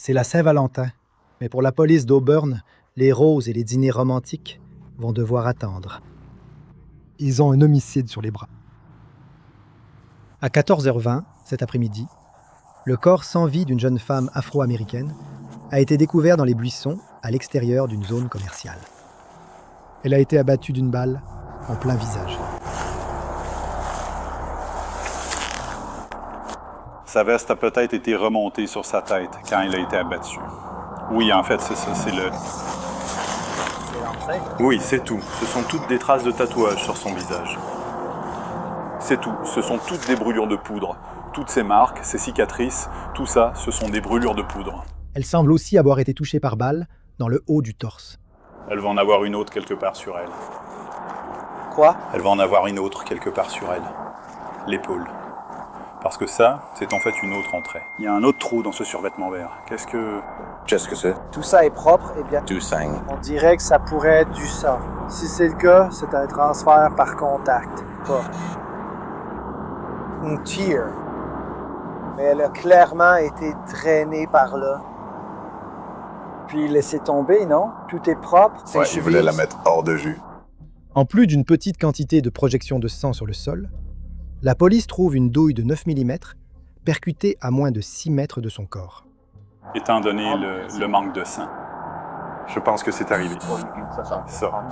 C'est la Saint-Valentin, mais pour la police d'Auburn, les roses et les dîners romantiques vont devoir attendre. Ils ont un homicide sur les bras. À 14h20, cet après-midi, le corps sans vie d'une jeune femme afro-américaine a été découvert dans les buissons à l'extérieur d'une zone commerciale. Elle a été abattue d'une balle en plein visage. Sa veste a peut-être été remontée sur sa tête quand il a été abattu. Oui, en fait, c'est ça, c'est le... Oui, c'est tout. Ce sont toutes des traces de tatouage sur son visage. C'est tout. Ce sont toutes des brûlures de poudre. Toutes ces marques, ces cicatrices, tout ça, ce sont des brûlures de poudre. Elle semble aussi avoir été touchée par balle dans le haut du torse. Elle va en avoir une autre quelque part sur elle. Quoi? Elle va en avoir une autre quelque part sur elle. L'épaule. Parce que ça, c'est en fait une autre entrée. Il y a un autre trou dans ce survêtement vert. Qu'est-ce que c'est? Tout ça est propre et bien. Tout saigne. On dirait que ça pourrait être du sang. Si c'est le cas, c'est un transfert par contact. Pas une tire. Mais elle a clairement été drainée par là. Puis laissée tomber, non? Tout est propre. Ouais, il voulait la mettre hors de jus. En plus d'une petite quantité de projection de sang sur le sol, la police trouve une douille de 9 mm percutée à moins de 6 mètres de son corps. Étant donné le manque de sang. Je pense que c'est arrivé.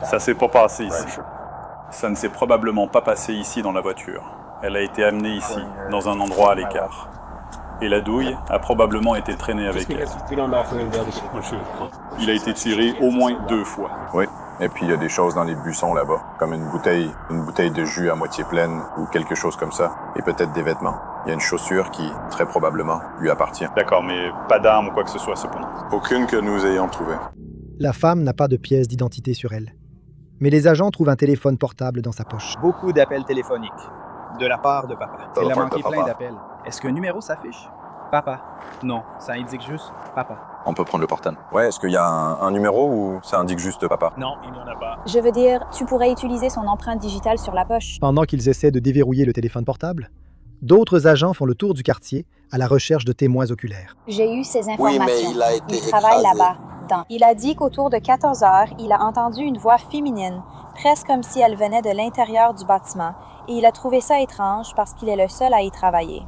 Ça s'est pas passé ici. Ça ne s'est probablement pas passé ici dans la voiture. Elle a été amenée ici, dans un endroit à l'écart. Et la douille a probablement été traînée avec elle. Il a été tiré au moins 2 fois. Oui. Et puis il y a des choses dans les buissons là-bas, comme une bouteille de jus à moitié pleine ou quelque chose comme ça, et peut-être des vêtements. Il y a une chaussure qui, très probablement, lui appartient. D'accord, mais pas d'arme ou quoi que ce soit, cependant. Aucune que nous ayons trouvée. La femme n'a pas de pièce d'identité sur elle. Mais les agents trouvent un téléphone portable dans sa poche. Beaucoup d'appels téléphoniques, de la part de papa. Il a manqué plein papa. d'appels. Est-ce qu'un numéro s'affiche? Papa. Non, ça indique juste papa. On peut prendre le portable. Ouais, est-ce qu'il y a un numéro ou ça indique juste papa? Non, il n'y en a pas. Je veux dire, tu pourrais utiliser son empreinte digitale sur la poche. Pendant qu'ils essaient de déverrouiller le téléphone portable, d'autres agents font le tour du quartier à la recherche de témoins oculaires. J'ai eu ces informations. Oui, mais il a été travaille écrasé. là-bas. Il a dit qu'autour de 14 heures, il a entendu une voix féminine, presque comme si elle venait de l'intérieur du bâtiment, et il a trouvé ça étrange parce qu'il est le seul à y travailler.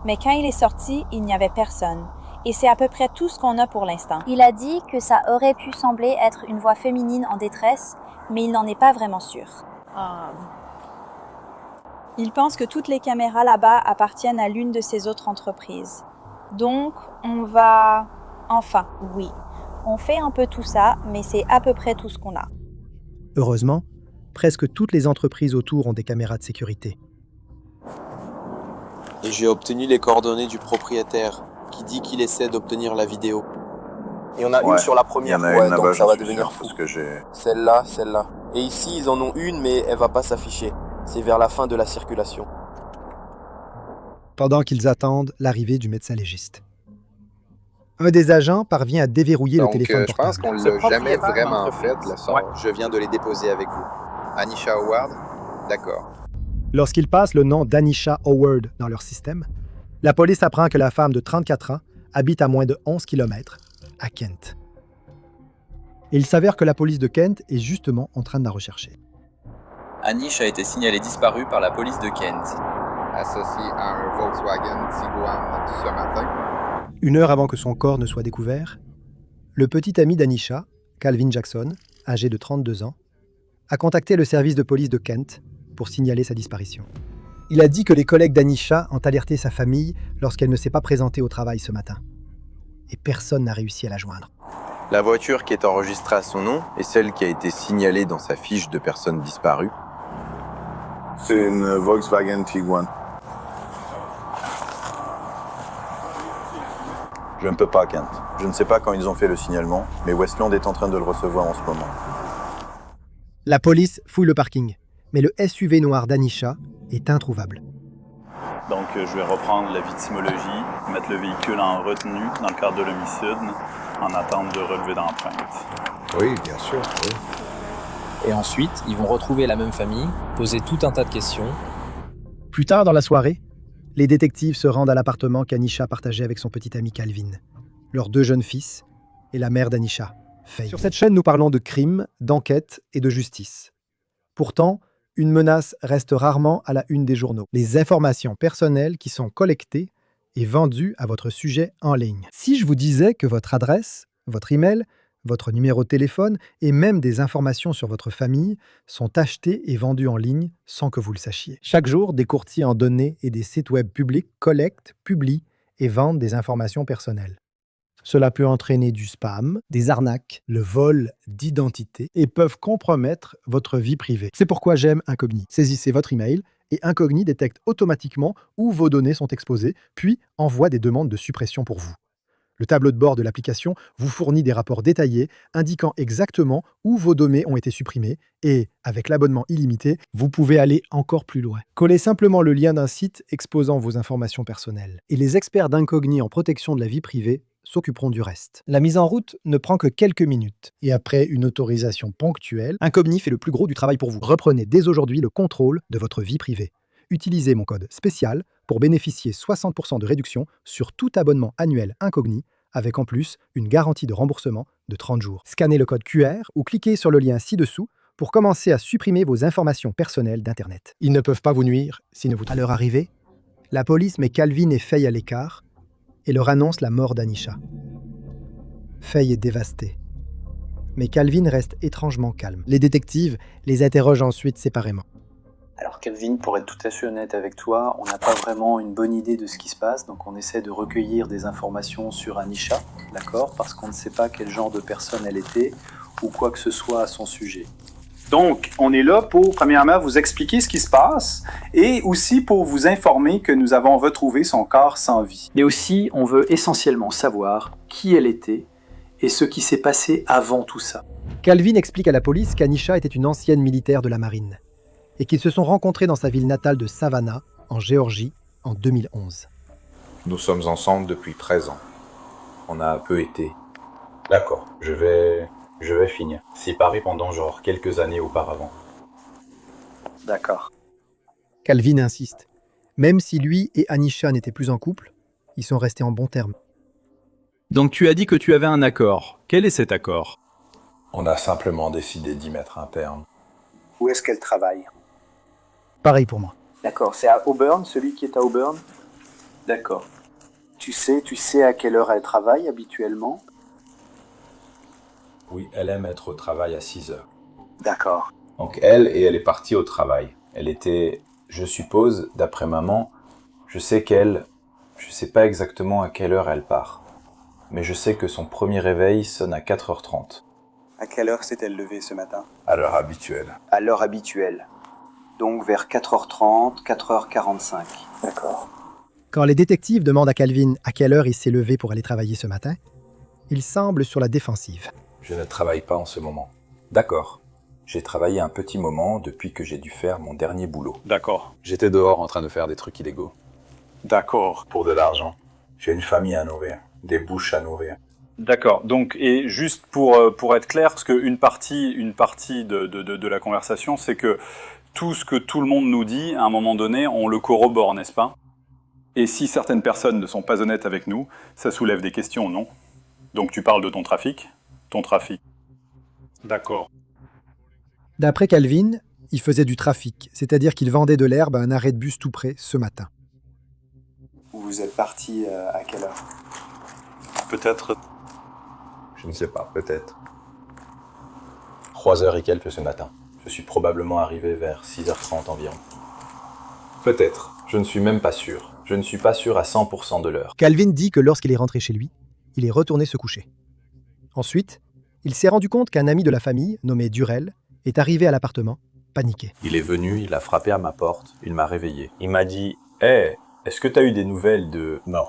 Mais quand il est sorti, il n'y avait personne. Et c'est à peu près tout ce qu'on a pour l'instant. Il a dit que ça aurait pu sembler être une voix féminine en détresse, mais il n'en est pas vraiment sûr. Il pense que toutes les caméras là-bas appartiennent à l'une de ces autres entreprises. Donc, on va... Enfin, oui. On fait un peu tout ça, mais c'est à peu près tout ce qu'on a. Heureusement, presque toutes les entreprises autour ont des caméras de sécurité. Et j'ai obtenu les coordonnées du propriétaire, qui dit qu'il essaie d'obtenir la vidéo. Il y en a une sur la première. Il y en a une donc là-bas, ça va j'en suis devenir sûr, fou. parce que j'ai... Celle-là. Et ici, ils en ont une, mais elle va pas s'afficher. C'est vers la fin de la circulation. Pendant qu'ils attendent l'arrivée du médecin légiste. Un des agents parvient à déverrouiller le téléphone je portable. pense qu'on Ce l'a jamais propriétaire vraiment d'entreprise. fait, le sort. Ouais. Je viens de les déposer avec vous. Anisha Howard? D'accord. Lorsqu'ils passent le nom d'Anisha Howard dans leur système, la police apprend que la femme de 34 ans habite à moins de 11 km, à Kent. Et il s'avère que la police de Kent est justement en train de la rechercher. Anish a été signalée disparue par la police de Kent. Associé à un Volkswagen Tiguan ce matin. 1 heure avant que son corps ne soit découvert, le petit ami d'Anisha, Calvin Jackson, âgé de 32 ans, a contacté le service de police de Kent pour signaler sa disparition. Il a dit que les collègues d'Anisha ont alerté sa famille lorsqu'elle ne s'est pas présentée au travail ce matin. Et personne n'a réussi à la joindre. La voiture qui est enregistrée à son nom est celle qui a été signalée dans sa fiche de personnes disparues. C'est une Volkswagen Tiguan. Je ne peux pas, Kent. Je ne sais pas quand ils ont fait le signalement, mais Westland est en train de le recevoir en ce moment. La police fouille le parking, mais le SUV noir d'Anisha est introuvable. Donc, je vais reprendre la victimologie, mettre le véhicule en retenue dans le cadre de l'homicide, en attente de relevé d'empreintes. Oui, bien sûr. Oui. Et ensuite, ils vont retrouver la même famille, poser tout un tas de questions. Plus tard dans la soirée, les détectives se rendent à l'appartement qu'Anisha partageait avec son petit ami Calvin, leurs 2 jeunes fils et la mère d'Anisha, Faye. Sur cette chaîne, nous parlons de crimes, d'enquêtes et de justice. Pourtant, une menace reste rarement à la une des journaux. Les informations personnelles qui sont collectées et vendues à votre sujet en ligne. Si je vous disais que votre adresse, votre email, votre numéro de téléphone et même des informations sur votre famille sont achetées et vendues en ligne sans que vous le sachiez. Chaque jour, des courtiers en données et des sites web publics collectent, publient et vendent des informations personnelles. Cela peut entraîner du spam, des arnaques, le vol d'identité et peuvent compromettre votre vie privée. C'est pourquoi j'aime Incogni. Saisissez votre email et Incogni détecte automatiquement où vos données sont exposées, puis envoie des demandes de suppression pour vous. Le tableau de bord de l'application vous fournit des rapports détaillés indiquant exactement où vos données ont été supprimées et, avec l'abonnement illimité, vous pouvez aller encore plus loin. Collez simplement le lien d'un site exposant vos informations personnelles. Et les experts d'Incogni en protection de la vie privée s'occuperont du reste. La mise en route ne prend que quelques minutes. Et après une autorisation ponctuelle, Incogni fait le plus gros du travail pour vous. Reprenez dès aujourd'hui le contrôle de votre vie privée. Utilisez mon code spécial pour bénéficier 60% de réduction sur tout abonnement annuel Incogni, avec en plus une garantie de remboursement de 30 jours. Scannez le code QR ou cliquez sur le lien ci-dessous pour commencer à supprimer vos informations personnelles d'Internet. Ils ne peuvent pas vous nuire s'ils ne vous... À leur arrivée, la police met Calvin et Faye à l'écart et leur annonce la mort d'Anisha. Faye est dévastée. Mais Calvin reste étrangement calme. Les détectives les interrogent ensuite séparément. Alors Calvin, pour être tout à fait honnête avec toi, on n'a pas vraiment une bonne idée de ce qui se passe, donc on essaie de recueillir des informations sur Anisha, d'accord, parce qu'on ne sait pas quel genre de personne elle était, ou quoi que ce soit à son sujet. Donc, on est là pour, premièrement, vous expliquer ce qui se passe et aussi pour vous informer que nous avons retrouvé son corps sans vie. Mais aussi, on veut essentiellement savoir qui elle était et ce qui s'est passé avant tout ça. Calvin explique à la police qu'Anisha était une ancienne militaire de la marine et qu'ils se sont rencontrés dans sa ville natale de Savannah, en Géorgie, en 2011. Nous sommes ensemble depuis 13 ans. On a un peu été. D'accord, je vais finir. Séparés pendant genre quelques années auparavant. D'accord. Calvin insiste. Même si lui et Anisha n'étaient plus en couple, ils sont restés en bons termes. Donc tu as dit que tu avais un accord. Quel est cet accord? On a simplement décidé d'y mettre un terme. Où est-ce qu'elle travaille? Pareil pour moi. D'accord, c'est à Auburn, celui qui est à Auburn? D'accord. Tu sais à quelle heure elle travaille habituellement? Oui, elle aime être au travail à 6 heures. D'accord. Donc elle est partie au travail. Elle était, je suppose, d'après maman, je sais pas exactement à quelle heure elle part. Mais je sais que son premier réveil sonne à 4h30. À quelle heure s'est-elle levée ce matin? À l'heure habituelle. À l'heure habituelle. Donc vers 4h30, 4h45. D'accord. Quand les détectives demandent à Calvin à quelle heure il s'est levé pour aller travailler ce matin, il semble sur la défensive. Je ne travaille pas en ce moment. D'accord. J'ai travaillé un petit moment depuis que j'ai dû faire mon dernier boulot. D'accord. J'étais dehors en train de faire des trucs illégaux. D'accord. Pour de l'argent. J'ai une famille à nourrir, des bouches à nourrir. D'accord. Donc, et juste pour être clair, parce qu'une partie de la conversation, c'est que tout ce que tout le monde nous dit, à un moment donné, on le corrobore, n'est-ce pas? Et si certaines personnes ne sont pas honnêtes avec nous, ça soulève des questions, non? Donc tu parles de ton trafic? Ton trafic. D'accord. D'après Calvin, il faisait du trafic, c'est-à-dire qu'il vendait de l'herbe à un arrêt de bus tout près ce matin. Vous êtes parti à quelle heure? Peut-être. Je ne sais pas, peut-être. 3h et quelques ce matin. Je suis probablement arrivé vers 6h30 environ. Peut-être. Je ne suis même pas sûr. Je ne suis pas sûr à 100% de l'heure. Calvin dit que lorsqu'il est rentré chez lui, il est retourné se coucher. Ensuite, il s'est rendu compte qu'un ami de la famille, nommé Durrell, est arrivé à l'appartement, paniqué. Il est venu, il a frappé à ma porte, il m'a réveillé. Il m'a dit « Hey, est-ce que t'as eu des nouvelles de... » Non.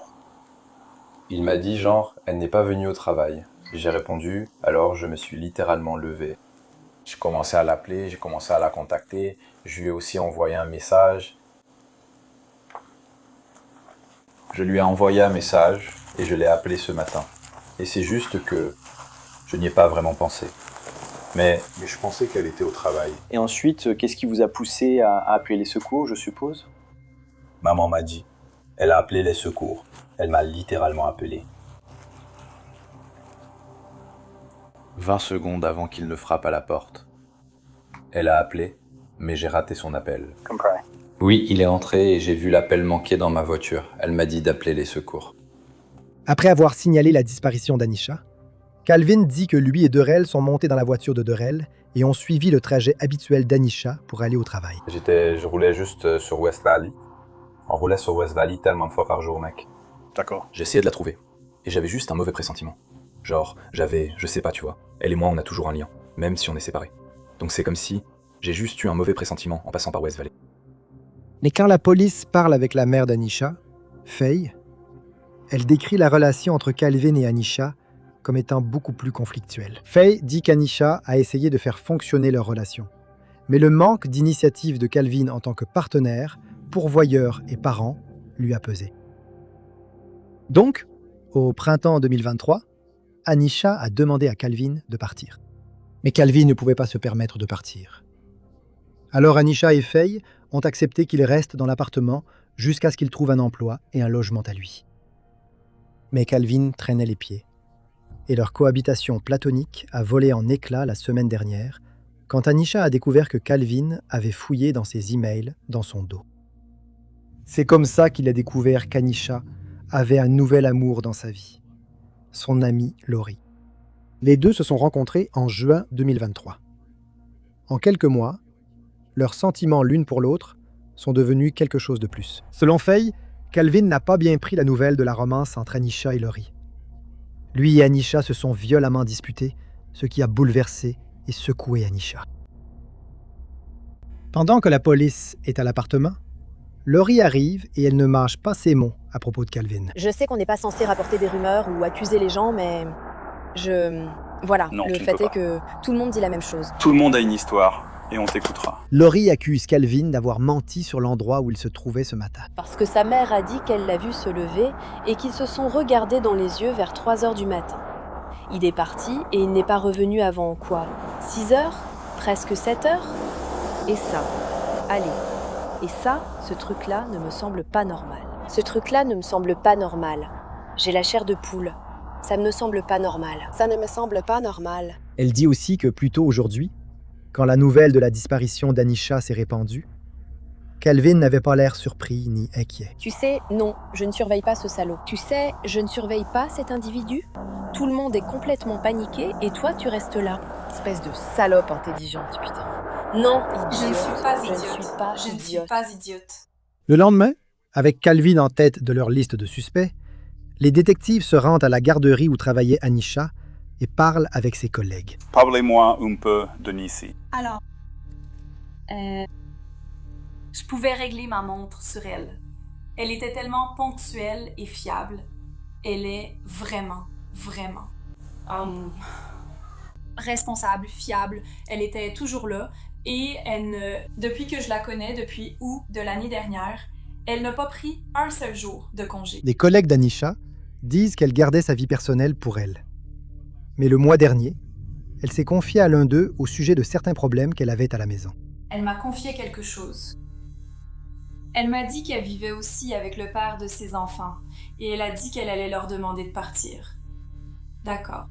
Il m'a dit genre « Elle n'est pas venue au travail. » J'ai répondu, alors je me suis littéralement levé. J'ai commencé à l'appeler, j'ai commencé à la contacter, je lui ai aussi envoyé un message. Je lui ai envoyé un message et je l'ai appelé ce matin. Et c'est juste que je n'y ai pas vraiment pensé. Mais je pensais qu'elle était au travail. Et ensuite, qu'est-ce qui vous a poussé à appeler les secours, je suppose? Maman m'a dit. Elle a appelé les secours. Elle m'a littéralement appelé. 20 secondes avant qu'il ne frappe à la porte. Elle a appelé, mais j'ai raté son appel. Oui, il est entré et j'ai vu l'appel manquer dans ma voiture. Elle m'a dit d'appeler les secours. Après avoir signalé la disparition d'Anisha, Calvin dit que lui et Derrell sont montés dans la voiture de Derrell et ont suivi le trajet habituel d'Anisha pour aller au travail. Je roulais juste sur West Valley. On roulait sur West Valley tellement de fois par jour, mec. D'accord. J'essayais de la trouver. Et j'avais juste un mauvais pressentiment. Genre, je sais pas, tu vois. Elle et moi, on a toujours un lien, même si on est séparés. Donc c'est comme si j'ai juste eu un mauvais pressentiment en passant par West Valley. Mais quand la police parle avec la mère d'Anisha, Faye, elle décrit la relation entre Calvin et Anisha comme étant beaucoup plus conflictuelle. Faye dit qu'Anisha a essayé de faire fonctionner leur relation. Mais le manque d'initiative de Calvin en tant que partenaire, pourvoyeur et parent lui a pesé. Donc, au printemps 2023, Anisha a demandé à Calvin de partir. Mais Calvin ne pouvait pas se permettre de partir. Alors Anisha et Faye ont accepté qu'il reste dans l'appartement jusqu'à ce qu'il trouve un emploi et un logement à lui. Mais Calvin traînait les pieds. Et leur cohabitation platonique a volé en éclats la semaine dernière, quand Anisha a découvert que Calvin avait fouillé dans ses emails dans son dos. C'est comme ça qu'il a découvert qu'Anisha avait un nouvel amour dans sa vie, son amie Laurie. Les deux se sont rencontrés en juin 2023. En quelques mois, leurs sentiments l'une pour l'autre sont devenus quelque chose de plus. Selon Faye, Calvin n'a pas bien pris la nouvelle de la romance entre Anisha et Laurie. Lui et Anisha se sont violemment disputés, ce qui a bouleversé et secoué Anisha. Pendant que la police est à l'appartement, Laurie arrive et elle ne mâche pas ses mots à propos de Calvin. Je sais qu'on n'est pas censé rapporter des rumeurs ou accuser les gens, mais voilà, non, le fait est que tout le monde dit la même chose. Tout le monde a une histoire et on t'écoutera. Laurie accuse Calvin d'avoir menti sur l'endroit où il se trouvait ce matin. Parce que sa mère a dit qu'elle l'a vu se lever et qu'ils se sont regardés dans les yeux vers 3h du matin. Il est parti et il n'est pas revenu avant quoi ? 6h ? Presque 7h ? Et ça, allez. Et ça, ce truc-là ne me semble pas normal. Ce truc-là ne me semble pas normal. J'ai la chair de poule. Ça ne me semble pas normal. Ça ne me semble pas normal. Elle dit aussi que plus tôt aujourd'hui, quand la nouvelle de la disparition d'Anisha s'est répandue, Calvin n'avait pas l'air surpris ni inquiet. Tu sais, non, je ne surveille pas ce salaud. Tu sais, je ne surveille pas cet individu. Tout le monde est complètement paniqué et toi, tu restes là. Espèce de salope intelligente, putain. Non, idiote. Je ne suis pas idiote. Je ne suis pas idiote. Le lendemain, avec Calvin en tête de leur liste de suspects, les détectives se rendent à la garderie où travaillait Anisha et parlent avec ses collègues. Parlez-moi un peu de Nissi. Alors, je pouvais régler ma montre sur elle. Elle était tellement ponctuelle et fiable. Elle est vraiment responsable, fiable. Elle était toujours là et depuis que je la connais, depuis août de l'année dernière, elle n'a pas pris un seul jour de congé. Les collègues d'Anisha disent qu'elle gardait sa vie personnelle pour elle. Mais le mois dernier, elle s'est confiée à l'un d'eux au sujet de certains problèmes qu'elle avait à la maison. Elle m'a confié quelque chose. Elle m'a dit qu'elle vivait aussi avec le père de ses enfants et elle a dit qu'elle allait leur demander de partir. D'accord.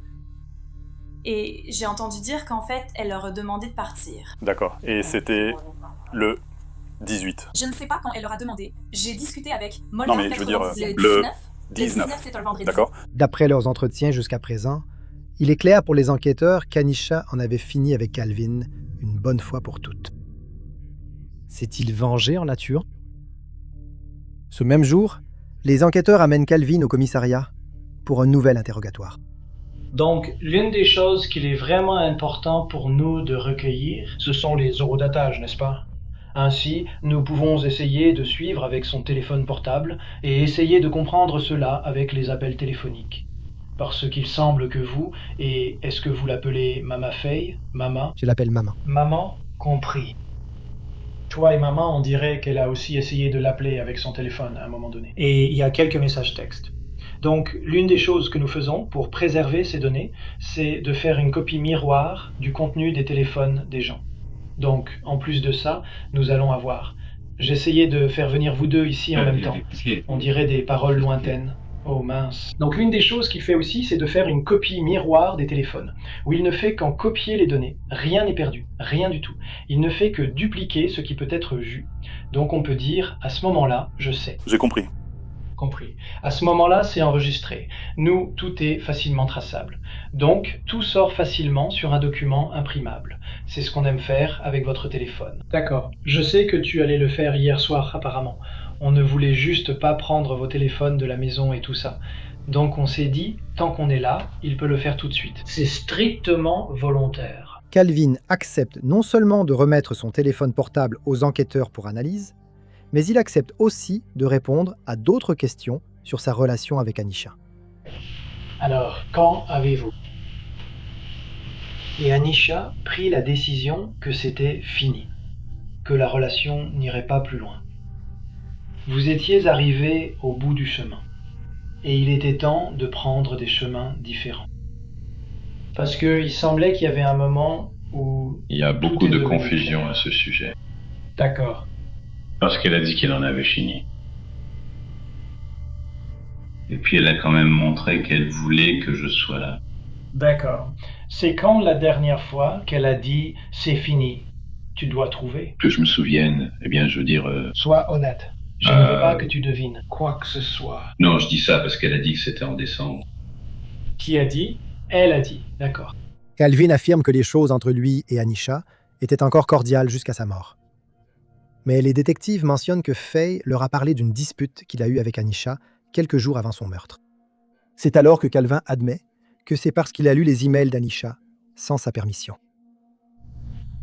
Et j'ai entendu dire qu'en fait, elle leur a demandé de partir. D'accord. Et c'était le 18. Je ne sais pas quand elle leur a demandé. J'ai discuté avec Molda. Non mais je veux dire le 19, c'est un vendredi. D'accord. D'après leurs entretiens jusqu'à présent, il est clair pour les enquêteurs qu'Anisha en avait fini avec Calvin une bonne fois pour toutes. S'est-il vengé en la tuant? Ce même jour, les enquêteurs amènent Calvin au commissariat pour un nouvel interrogatoire. Donc, l'une des choses qu'il est vraiment important pour nous de recueillir, ce sont les eurodatages, n'est-ce pas? Ainsi, nous pouvons essayer de suivre avec son téléphone portable et essayer de comprendre cela avec les appels téléphoniques. Parce qu'il semble que vous, et est-ce que vous l'appelez Mama Faye? Mama? Je l'appelle Maman. Maman, compris. Toi et Maman, on dirait qu'elle a aussi essayé de l'appeler avec son téléphone à un moment donné. Et il y a quelques messages textes. Donc, l'une des choses que nous faisons pour préserver ces données, c'est de faire une copie miroir du contenu des téléphones des gens. Donc, en plus de ça, nous allons avoir... J'essayais de faire venir vous deux ici en même temps. On dirait des paroles lointaines. Oh mince. Donc l'une des choses qu'il fait aussi, c'est de faire une copie miroir des téléphones, où il ne fait qu'en copier les données. Rien n'est perdu, rien du tout. Il ne fait que dupliquer ce qui peut être vu. Donc on peut dire, à ce moment-là, je sais. J'ai compris. Compris. À ce moment-là, c'est enregistré. Nous, tout est facilement traçable. Donc, tout sort facilement sur un document imprimable. C'est ce qu'on aime faire avec votre téléphone. D'accord. Je sais que tu allais le faire hier soir, apparemment. On ne voulait juste pas prendre vos téléphones de la maison et tout ça. Donc on s'est dit, tant qu'on est là, il peut le faire tout de suite. C'est strictement volontaire. Calvin accepte non seulement de remettre son téléphone portable aux enquêteurs pour analyse, mais il accepte aussi de répondre à d'autres questions sur sa relation avec Anisha. Alors, quand avez-vous? Et Anisha prit la décision que c'était fini, que la relation n'irait pas plus loin. Vous étiez arrivés au bout du chemin, et il était temps de prendre des chemins différents. Parce qu'il semblait qu'il y avait un moment où... Il y a beaucoup de confusion à ce sujet. D'accord. Parce qu'elle a dit qu'elle en avait fini. Et puis elle a quand même montré qu'elle voulait que je sois là. D'accord. C'est quand la dernière fois qu'elle a dit « c'est fini », tu dois trouver? Que je me souvienne, eh bien je veux dire... Sois honnête. Je ne veux pas que tu devines quoi que ce soit. Non, je dis ça parce qu'elle a dit que c'était en décembre. Qui a dit? Elle a dit, d'accord. Calvin affirme que les choses entre lui et Anisha étaient encore cordiales jusqu'à sa mort. Mais les détectives mentionnent que Faye leur a parlé d'une dispute qu'il a eue avec Anisha quelques jours avant son meurtre. C'est alors que Calvin admet que c'est parce qu'il a lu les emails d'Anisha sans sa permission.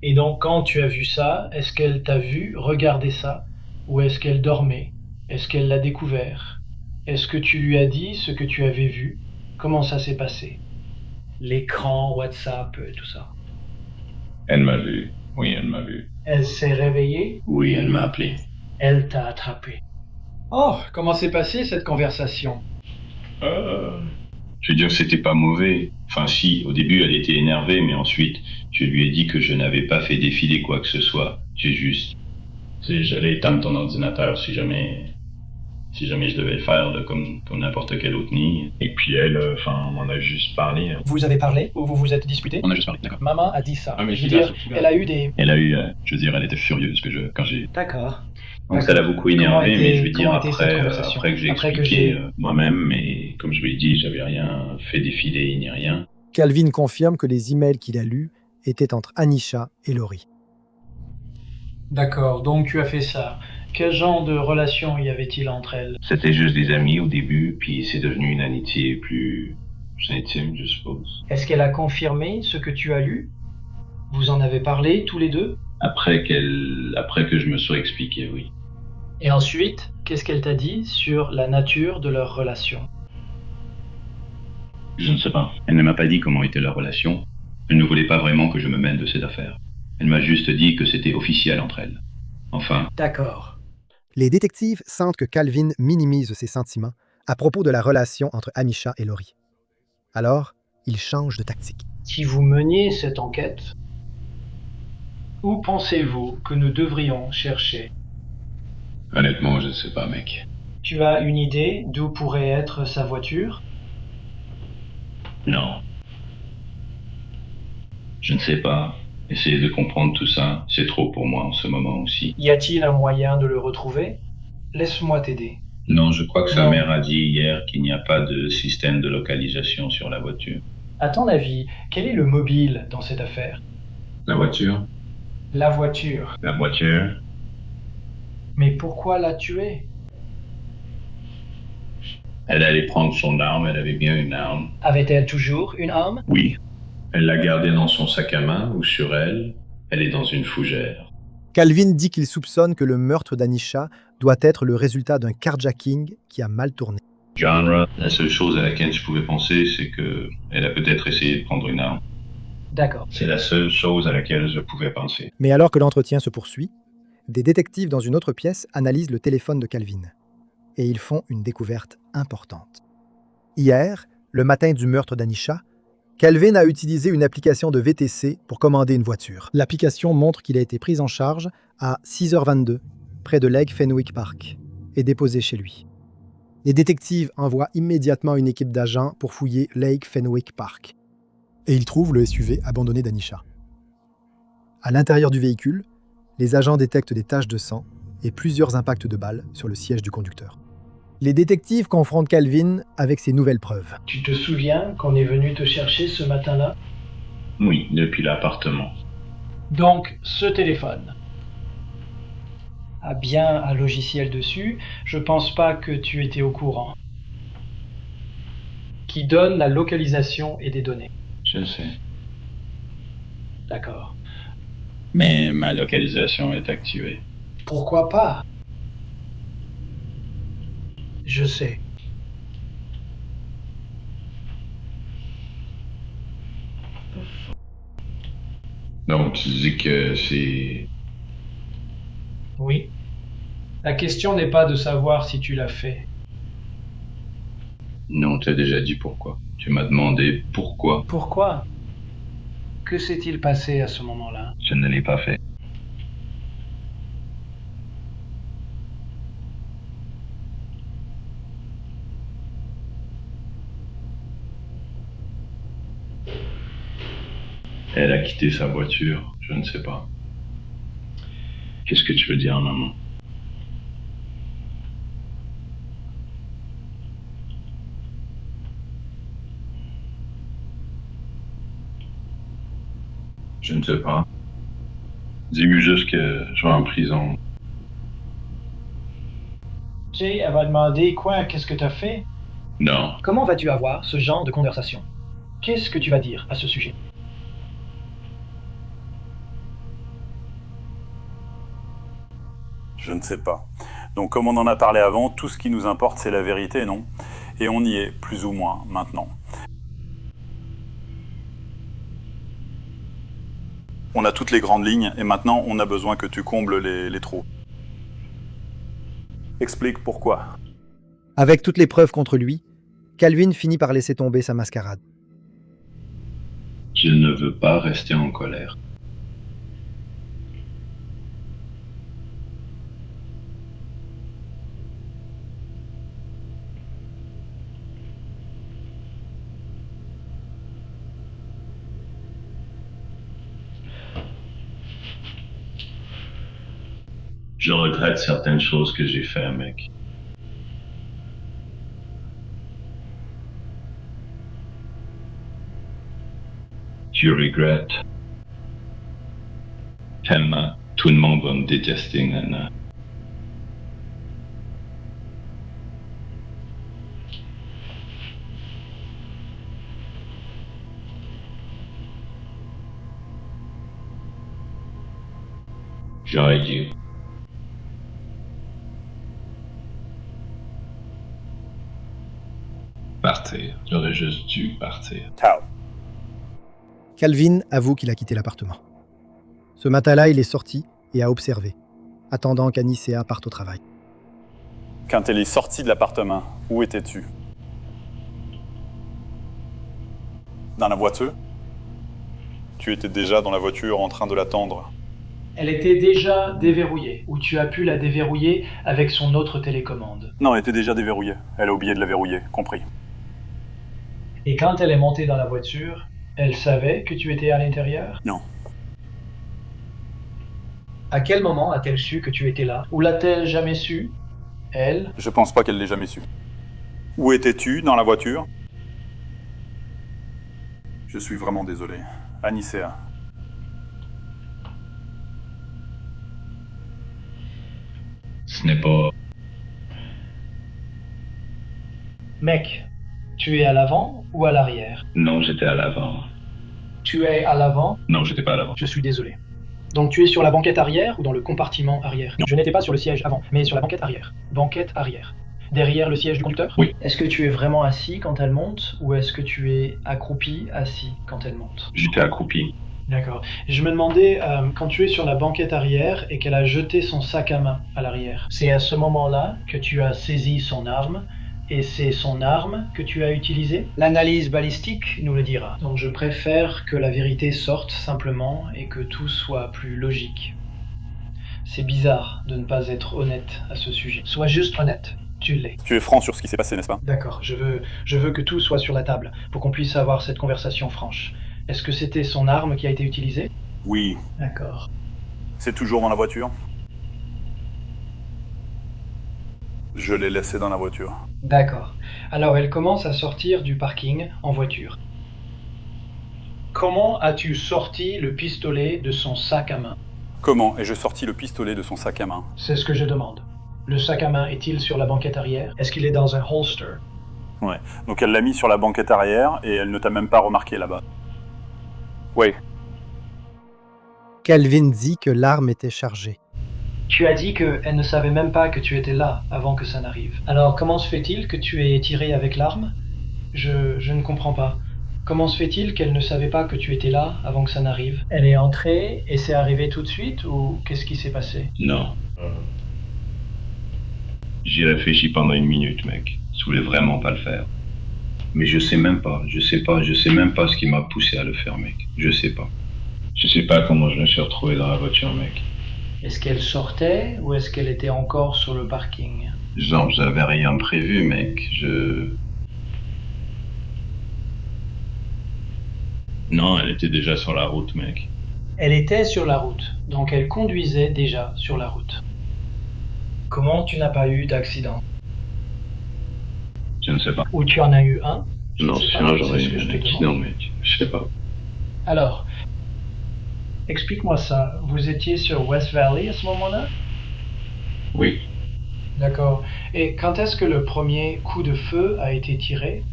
Et donc quand tu as vu ça, est-ce qu'elle t'a vu regarder ça? Ou est-ce qu'elle dormait? Est-ce qu'elle l'a découvert? Est-ce que tu lui as dit ce que tu avais vu? Comment ça s'est passé? L'écran, WhatsApp, tout ça. Elle m'a vu. Oui, elle m'a vu. Elle s'est réveillée? Oui, elle m'a appelé. Elle t'a attrapé. Oh, comment s'est passée cette conversation? Je veux dire, c'était pas mauvais. Enfin si, au début elle était énervée, mais ensuite je lui ai dit que je n'avais pas fait défiler quoi que ce soit. J'ai juste... J'allais éteindre ton ordinateur si jamais je devais le faire là, comme n'importe quelle autre nid. Et puis elle, on en a juste parlé. Vous avez parlé ou vous vous êtes disputé? On a juste parlé, d'accord. Maman a dit ça. Ah, mais je veux dire, elle a eu des... Elle a eu, je veux dire, elle était furieuse quand j'ai... D'accord. Donc ça l'a beaucoup énervé, mais je veux dire après que j'ai expliqué moi-même, mais comme je lui ai dit, j'avais rien fait défiler ni rien. Calvin confirme que les emails qu'il a lus étaient entre Anisha et Laurie. D'accord, donc tu as fait ça. Quel genre de relation y avait-il entre elles? C'était juste des amis au début, puis c'est devenu une amitié plus intime, je suppose. Est-ce qu'elle a confirmé ce que tu as lu? Vous en avez parlé tous les deux? Après que je me sois expliqué, oui. Et ensuite, qu'est-ce qu'elle t'a dit sur la nature de leur relation? Je ne sais pas. Elle ne m'a pas dit comment était leur relation. Elle ne voulait pas vraiment que je me mêle de cette affaire. Elle m'a juste dit que c'était officiel entre elles. Enfin... D'accord. Les détectives sentent que Calvin minimise ses sentiments à propos de la relation entre Anisha et Laurie. Alors, ils changent de tactique. Si vous meniez cette enquête, où pensez-vous que nous devrions chercher? Honnêtement, je ne sais pas, mec. Tu as une idée d'où pourrait être sa voiture? Non. Je ne sais pas. Essayer de comprendre tout ça, c'est trop pour moi en ce moment aussi. Y a-t-il un moyen de le retrouver? Laisse-moi t'aider. Non, je crois que sa mère a dit hier qu'il n'y a pas de système de localisation sur la voiture. À ton avis, quel est le mobile dans cette affaire? La voiture? La voiture. La voiture? Mais pourquoi la tuer? Elle allait prendre son arme, elle avait bien une arme. Avait-elle toujours une arme? Oui. Elle l'a gardée dans son sac à main ou sur elle. Elle est dans une fougère. Calvin dit qu'il soupçonne que le meurtre d'Anisha doit être le résultat d'un carjacking qui a mal tourné. Genre, la seule chose à laquelle je pouvais penser, c'est qu'elle a peut-être essayé de prendre une arme. D'accord. C'est la seule chose à laquelle je pouvais penser. Mais alors que l'entretien se poursuit, des détectives dans une autre pièce analysent le téléphone de Calvin. Et ils font une découverte importante. Hier, le matin du meurtre d'Anisha, Calvin a utilisé une application de VTC pour commander une voiture. L'application montre qu'il a été pris en charge à 6h22, près de Lake Fenwick Park, et déposé chez lui. Les détectives envoient immédiatement une équipe d'agents pour fouiller Lake Fenwick Park. Et ils trouvent le SUV abandonné d'Anisha. À l'intérieur du véhicule, les agents détectent des taches de sang et plusieurs impacts de balles sur le siège du conducteur. Les détectives confrontent Calvin avec ses nouvelles preuves. Tu te souviens qu'on est venu te chercher ce matin-là? Oui, depuis l'appartement. Donc, ce téléphone a bien un logiciel dessus, je pense pas que tu étais au courant, qui donne la localisation et des données. Je sais. D'accord. Mais ma localisation est activée. Pourquoi pas? Je sais. Donc tu dis que c'est... Oui. La question n'est pas de savoir si tu l'as fait. Non, tu as déjà dit pourquoi. Tu m'as demandé pourquoi. Pourquoi? Que s'est-il passé à ce moment-là? Je ne l'ai pas fait. Elle a quitté sa voiture, je ne sais pas. Qu'est-ce que tu veux dire, maman? Je ne sais pas. Dis-lui juste que je vais en prison. Jay, elle va demander quoi? Qu'est-ce que t'as fait? Non. Comment vas-tu avoir ce genre de conversation? Qu'est-ce que tu vas dire à ce sujet? Je ne sais pas. Donc comme on en a parlé avant, tout ce qui nous importe c'est la vérité, non? Et on y est, plus ou moins, maintenant. On a toutes les grandes lignes et maintenant on a besoin que tu combles les trous. Explique pourquoi. Avec toutes les preuves contre lui, Calvin finit par laisser tomber sa mascarade. Je ne veux pas rester en colère. Je regrette certaines choses que j'ai fait, mec. Tu regrettes. Tellement, tout le monde va me détester, Nana. J'aurais dû. Partir. J'aurais juste dû partir. Ciao. Calvin avoue qu'il a quitté l'appartement. Ce matin-là, il est sorti et a observé, attendant qu'Anis et A partent au travail. Quand elle est sortie de l'appartement, où étais-tu? Dans la voiture? Tu étais déjà dans la voiture en train de l'attendre. Elle était déjà déverrouillée, ou tu as pu la déverrouiller avec son autre télécommande. Non, elle était déjà déverrouillée. Elle a oublié de la verrouiller, compris. Et quand elle est montée dans la voiture, elle savait que tu étais à l'intérieur? Non. À quel moment a-t-elle su que tu étais là? Ou l'a-t-elle jamais su? Elle? Je pense pas qu'elle l'ait jamais su. Où étais-tu dans la voiture? Je suis vraiment désolé. Anicea. Ce n'est pas... Mec, tu es à l'avant ou à l'arrière? Non, j'étais à l'avant. Tu es à l'avant? Non, j'étais pas à l'avant. Je suis désolé. Donc tu es sur la banquette arrière ou dans le compartiment arrière? Non. Je n'étais pas sur le siège avant, mais sur la banquette arrière. Banquette arrière. Derrière le siège du conducteur? Oui. Est-ce que tu es vraiment assis quand elle monte ou est-ce que tu es accroupi, assis quand elle monte? J'étais accroupi. D'accord. Je me demandais, quand tu es sur la banquette arrière et qu'elle a jeté son sac à main à l'arrière, c'est à ce moment-là que tu as saisi son arme et c'est son arme que tu as utilisée? L'analyse balistique nous le dira. Donc je préfère que la vérité sorte simplement et que tout soit plus logique. C'est bizarre de ne pas être honnête à ce sujet. Sois juste honnête. Tu l'es. Tu es franc sur ce qui s'est passé, n'est-ce pas? D'accord, je veux que tout soit sur la table, pour qu'on puisse avoir cette conversation franche. Est-ce que c'était son arme qui a été utilisée? Oui. D'accord. C'est toujours dans la voiture? Je l'ai laissé dans la voiture. D'accord. Alors elle commence à sortir du parking en voiture. Comment as-tu sorti le pistolet de son sac à main? Comment ai-je sorti le pistolet de son sac à main? C'est ce que je demande. Le sac à main est-il sur la banquette arrière? Est-ce qu'il est dans un holster? Ouais. Donc elle l'a mis sur la banquette arrière et elle ne t'a même pas remarqué là-bas. Oui. Calvin dit que l'arme était chargée. Tu as dit qu'elle ne savait même pas que tu étais là avant que ça n'arrive. Alors comment se fait-il que tu aies tiré avec l'arme? Je ne comprends pas. Comment se fait-il qu'elle ne savait pas que tu étais là avant que ça n'arrive? Elle est entrée et c'est arrivé tout de suite ou qu'est-ce qui s'est passé? Non. J'y réfléchis pendant 1 minute, mec. Je voulais vraiment pas le faire. Mais je sais même pas ce qui m'a poussé à le faire, mec. Je sais pas. Je sais pas comment je me suis retrouvé dans la voiture, mec. Est-ce qu'elle sortait ou est-ce qu'elle était encore sur le parking? Genre, j'avais rien prévu, mec. Non, elle était déjà sur la route, mec. Elle était sur la route, donc elle conduisait déjà sur la route. Comment tu n'as pas eu d'accident? Je ne sais pas. Ou tu en as eu un? Non, sinon j'aurais eu un accident, mec. Je sais pas. Alors, explique-moi ça. Vous étiez sur West Valley à ce moment-là? Oui. D'accord. Et quand est-ce que le premier coup de feu a été tiré?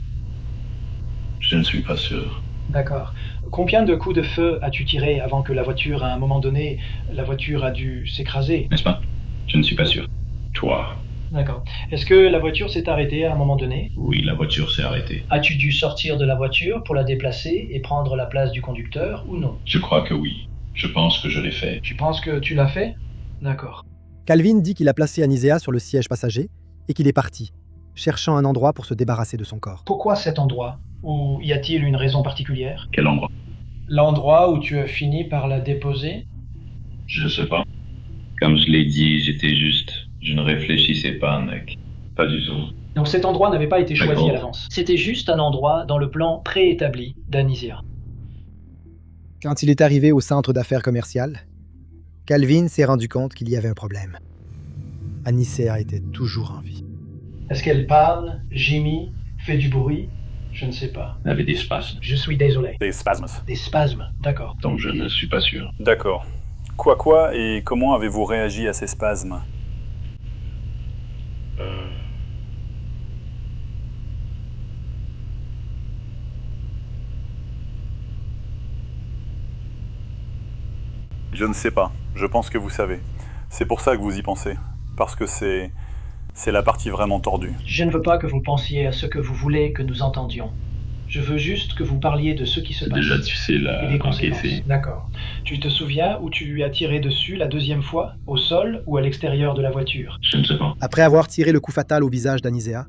Je ne suis pas sûr. D'accord. Combien de coups de feu as-tu tiré avant que la voiture, à un moment donné, la voiture a dû s'écraser? N'est-ce pas? Je ne suis pas sûr. Toi? D'accord. Est-ce que la voiture s'est arrêtée à un moment donné? Oui, la voiture s'est arrêtée. As-tu dû sortir de la voiture pour la déplacer et prendre la place du conducteur ou non? Je crois que oui. Je pense que je l'ai fait. Tu penses que tu l'as fait? D'accord. Calvin dit qu'il a placé Anisea sur le siège passager et qu'il est parti, cherchant un endroit pour se débarrasser de son corps. Pourquoi cet endroit? Ou y a-t-il une raison particulière? Quel endroit? L'endroit où tu as fini par la déposer? Je sais pas. Comme je l'ai dit, je ne réfléchissais pas, mec. Pas du tout. Donc cet endroit n'avait pas été choisi D'accord. à l'avance. C'était juste un endroit dans le plan préétabli d'Anisea. Quand il est arrivé au centre d'affaires commercial, Calvin s'est rendu compte qu'il y avait un problème. Anisea était toujours en vie. Est-ce qu'elle parle, gémit, fait du bruit? Je ne sais pas. Elle avait des spasmes. Je suis désolé. Des spasmes. Des spasmes, d'accord. Donc je ne suis pas sûr. D'accord. Quoi et comment avez-vous réagi à ces spasmes? Je ne sais pas. Je pense que vous savez. C'est pour ça que vous y pensez. Parce que c'est la partie vraiment tordue. Je ne veux pas que vous pensiez à ce que vous voulez que nous entendions. Je veux juste que vous parliez de ce qui se passe. Déjà difficile à et des conséquences. encaisser. D'accord. Tu te souviens où tu lui as tiré dessus la deuxième fois? Au sol ou à l'extérieur de la voiture? Je ne sais pas. Après avoir tiré le coup fatal au visage d'Anisea,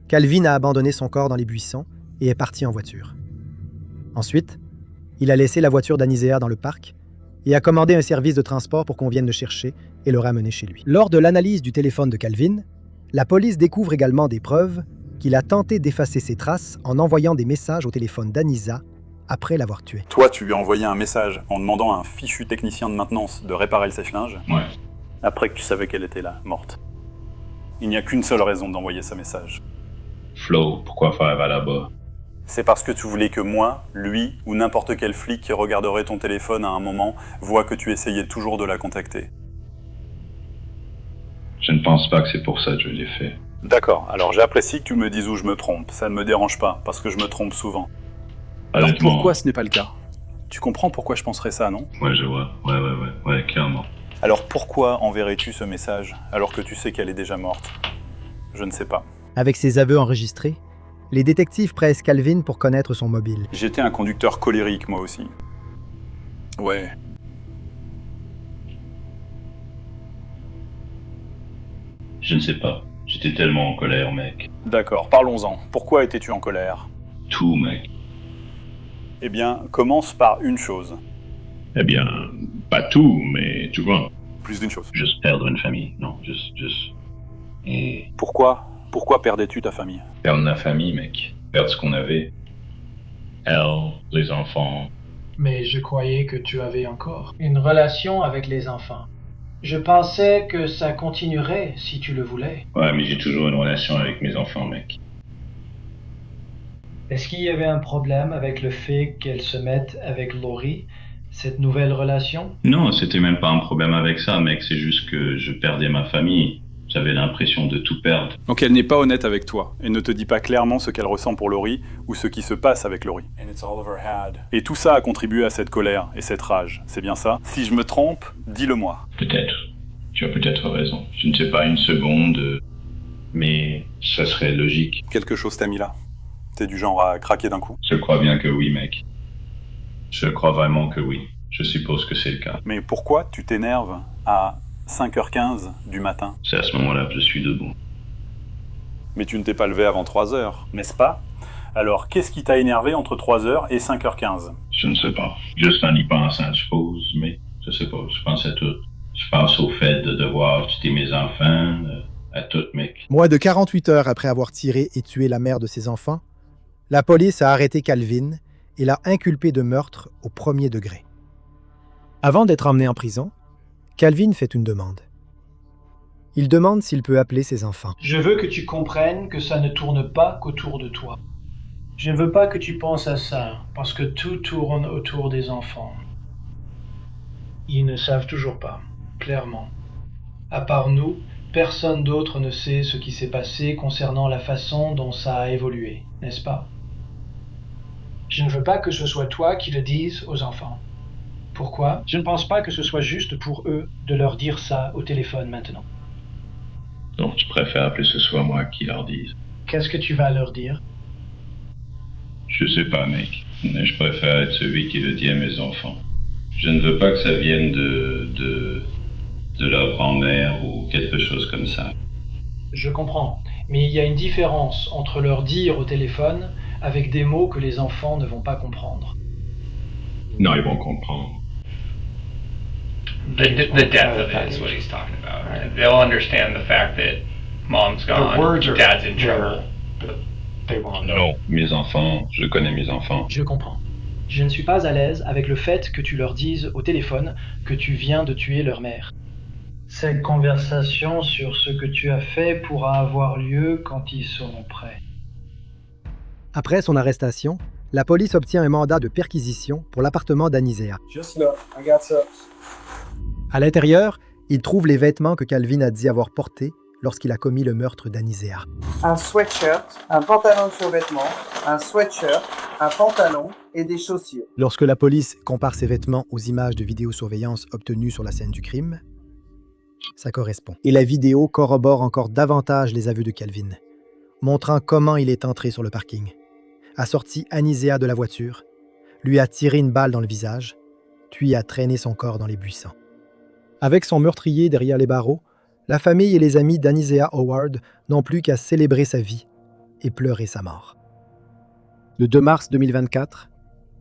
Calvin a abandonné son corps dans les buissons et est parti en voiture. Ensuite, il a laissé la voiture d'Anisea dans le parc et a commandé un service de transport pour qu'on vienne le chercher et le ramener chez lui. Lors de l'analyse du téléphone de Calvin, la police découvre également des preuves qu'il a tenté d'effacer ses traces en envoyant des messages au téléphone d'Anisa après l'avoir tué. Toi, tu lui as envoyé un message en demandant à un fichu technicien de maintenance de réparer le sèche-linge. Ouais. Après que tu savais qu'elle était là, morte. Il n'y a qu'une seule raison d'envoyer ce message. Flo, pourquoi faire va là-bas? C'est parce que tu voulais que moi, lui ou n'importe quel flic qui regarderait ton téléphone à un moment voit que tu essayais toujours de la contacter. Je ne pense pas que c'est pour ça que je l'ai fait. D'accord, alors j'apprécie que tu me dises où je me trompe. Ça ne me dérange pas, parce que je me trompe souvent. Alors Honnêtement, pourquoi ce n'est pas le cas? Tu comprends pourquoi je penserais ça, non? Ouais, je vois. Ouais, clairement. Alors pourquoi enverrais-tu ce message, alors que tu sais qu'elle est déjà morte? Je ne sais pas. Avec ses aveux enregistrés, les détectives pressent Calvin pour connaître son mobile. J'étais un conducteur colérique, moi aussi. Ouais. Je ne sais pas. J'étais tellement en colère, mec. D'accord, parlons-en. Pourquoi étais-tu en colère? Tout, mec. Eh bien, commence par une chose. Eh bien, pas tout, mais tu vois. Plus d'une chose. Juste perdre une famille. Non, juste... Et... Pourquoi? Pourquoi perdais-tu ta famille? Perdre ma famille, mec. Perdre ce qu'on avait. Elle, les enfants. Mais je croyais que tu avais encore une relation avec les enfants. Je pensais que ça continuerait si tu le voulais. Ouais, mais j'ai toujours une relation avec mes enfants, mec. Est-ce qu'il y avait un problème avec le fait qu'elle se mette avec Laurie, cette nouvelle relation? Non, c'était même pas un problème avec ça, mec. C'est juste que je perdais ma famille. J'avais l'impression de tout perdre. Donc elle n'est pas honnête avec toi, et ne te dit pas clairement ce qu'elle ressent pour Laurie, ou ce qui se passe avec Laurie. Et tout ça a contribué à cette colère et cette rage, c'est bien ça? Si je me trompe, dis-le-moi. Peut-être. Tu as peut-être raison. Je ne sais pas une seconde, mais ça serait logique. Quelque chose t'a mis là? T'es du genre à craquer d'un coup? Je crois bien que oui, mec. Je crois vraiment que oui. Je suppose que c'est le cas. Mais pourquoi tu t'énerves à 5h15 du matin? C'est à ce moment-là que je suis debout. Mais tu ne t'es pas levé avant 3h, n'est-ce pas? Alors, qu'est-ce qui t'a énervé entre 3h et 5h15? Je ne sais pas. Juste en y pensant, je suppose, mais je sais pas. Je pense à tout. Je pense au fait de devoir tuer mes enfants, à tout, mec. Moins de 48 heures après avoir tiré et tué la mère de ses enfants, la police a arrêté Calvin et l'a inculpé de meurtre au premier degré. Avant d'être emmené en prison, Calvin fait une demande. Il demande s'il peut appeler ses enfants. Je veux que tu comprennes que ça ne tourne pas qu'autour de toi. Je ne veux pas que tu penses à ça, parce que tout tourne autour des enfants. Ils ne savent toujours pas, clairement. À part nous, personne d'autre ne sait ce qui s'est passé concernant la façon dont ça a évolué, n'est-ce pas? Je ne veux pas que ce soit toi qui le dise aux enfants. Pourquoi? Je ne pense pas que ce soit juste pour eux de leur dire ça au téléphone maintenant. Donc tu préfères que ce soit moi qui leur dise. Qu'est-ce que tu vas leur dire? Je sais pas, mec. Mais je préfère être celui qui le dit à mes enfants. Je ne veux pas que ça vienne de leur grand-mère ou quelque chose comme ça. Je comprends. Mais il y a une différence entre leur dire au téléphone avec des mots que les enfants ne vont pas comprendre. Non, ils vont comprendre. The depth of it is what he's talking about. They'll understand the fact that mom's gone, dad's in trouble. Non, mes enfants, je connais mes enfants. Je comprends. Je ne suis pas à l'aise avec le fait que tu leur dises au téléphone que tu viens de tuer leur mère. Cette conversation sur ce que tu as fait pourra avoir lieu quand ils seront prêts. Après son arrestation, la police obtient un mandat de perquisition pour l'appartement d'Anisea. Juste là, regarde ça. À l'intérieur, il trouve les vêtements que Calvin a dit avoir portés lorsqu'il a commis le meurtre d'Anisea. Un sweatshirt, un pantalon de survêtement, un sweatshirt, un pantalon et des chaussures. Lorsque la police compare ces vêtements aux images de vidéosurveillance obtenues sur la scène du crime, ça correspond. Et la vidéo corrobore encore davantage les aveux de Calvin, montrant comment il est entré sur le parking, a sorti Anisea de la voiture, lui a tiré une balle dans le visage, puis a traîné son corps dans les buissons. Avec son meurtrier derrière les barreaux, la famille et les amis d'Anisea Howard n'ont plus qu'à célébrer sa vie et pleurer sa mort. Le 2 mars 2024,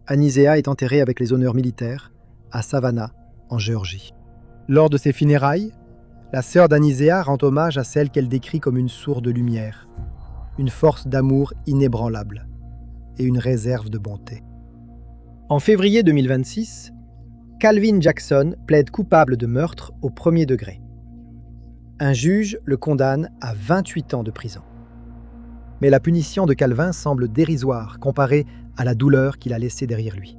Anisea est enterrée avec les honneurs militaires à Savannah, en Géorgie. Lors de ses funérailles, la sœur d'Anisea rend hommage à celle qu'elle décrit comme une source de lumière, une force d'amour inébranlable et une réserve de bonté. En février 2026, Calvin Jackson plaide coupable de meurtre au premier degré. Un juge le condamne à 28 ans de prison. Mais la punition de Calvin semble dérisoire comparée à la douleur qu'il a laissée derrière lui.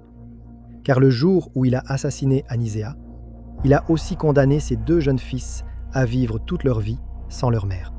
Car le jour où il a assassiné Anisea, il a aussi condamné ses 2 jeunes fils à vivre toute leur vie sans leur mère.